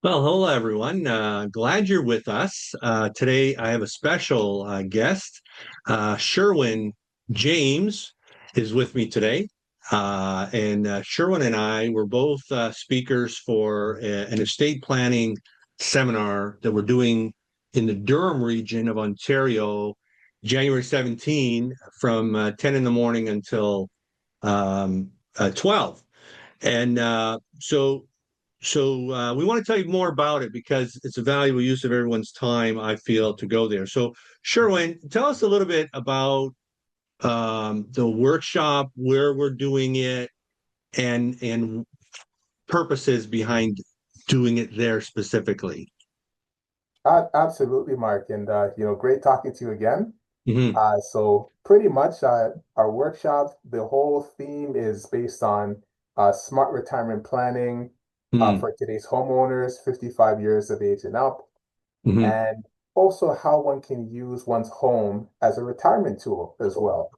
Well, hello everyone. Glad you're with us. Today I have a special guest. Sherwin James is with me today. And Sherwin and I were both speakers for an estate planning seminar that we're doing in the Durham region of Ontario, January 17 from 10 in the morning until 12. And we want to tell you more about it because it's a valuable use of everyone's time, I feel, to go there. So, Sherwin, tell us a little bit about the workshop, where we're doing it, and purposes behind doing it there specifically. Absolutely, Mark, and great talking to you again. Hmm. So pretty much our workshop, the whole theme is based on smart retirement planning Hmm. for today's homeowners, 55 years of age and up, Hmm. and also how one can use one's home as a retirement tool as well.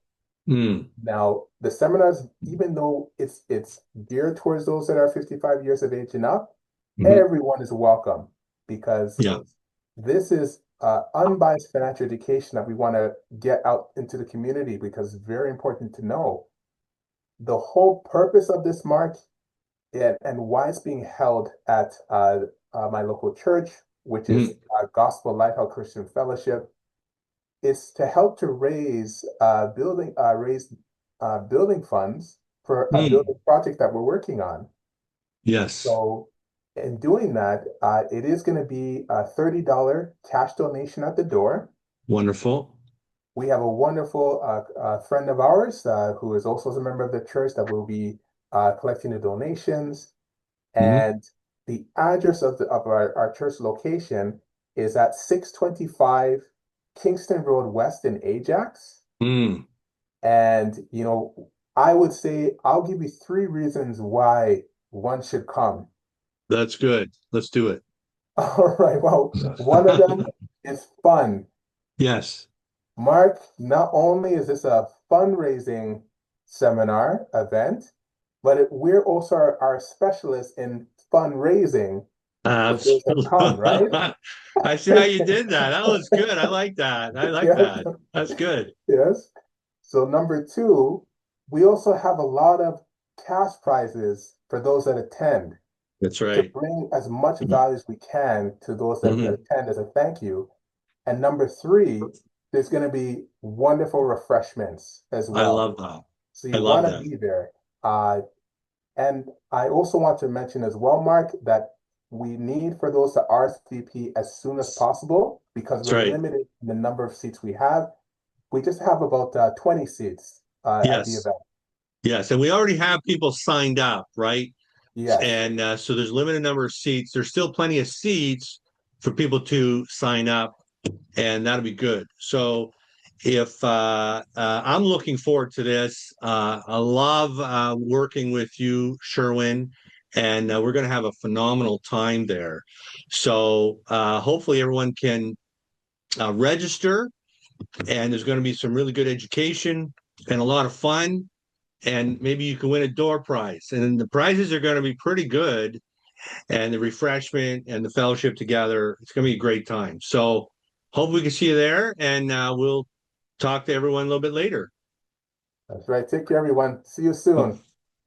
Hmm. Now, the seminars, even though it's geared towards those that are 55 years of age and up, Hmm. everyone is welcome because Yeah. this is unbiased financial education that we want to get out into the community because it's very important to know the whole purpose of this march and why it's being held at my local church, which is Hmm. Gospel Lighthouse Christian Fellowship, is to help to raise building funds for a Hmm. building project that we're working on. Yes. So in doing that, it is going to be a $30 cash donation at the door. Wonderful. We have a wonderful friend of ours who is also a member of the church that will be collecting the donations. Hmm. And the address of our church location is at 625 Kingston Road West in Ajax. Hmm. And, I would say I'll give you three reasons why one should come. That's good. Let's do it. All right. Well, one of them is fun. Yes. Mark, not only is this a fundraising seminar event, but we're also our specialists in fundraising for those that Absolutely. come, right? I see how you did that. That was good. I like that. I like Yes, that. That's good. yes. So number two, we also have a lot of cash prizes for those that attend That's to right. bring as much value as we can to those that Mhm. attend as a thank you. And number three, there's going to be wonderful refreshments as I well. love that. So I you love want to that. be there. And I also want to mention as well, Mark, that we need for those to RSVP as soon as possible because That's we're right. limited in the number of seats we have. We just have about 20 seats at the Yes. event. Yes. And we already have people signed up, right? Yes, And so there's a limited number of seats. There's still plenty of seats for people to sign up, and that'll be good. So if I'm looking forward to this, I love working with you, Sherwin, and we're going to have a phenomenal time there. So hopefully everyone can register, and there's going to be some really good education and a lot of fun. And maybe you can win a door prize. And the prizes are going to be pretty good. And the refreshment and the fellowship together, it's going to be a great time. So hope we can see you there. And we'll talk to everyone a little bit later. that's right. Take care, everyone. See you soon.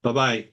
Bye bye.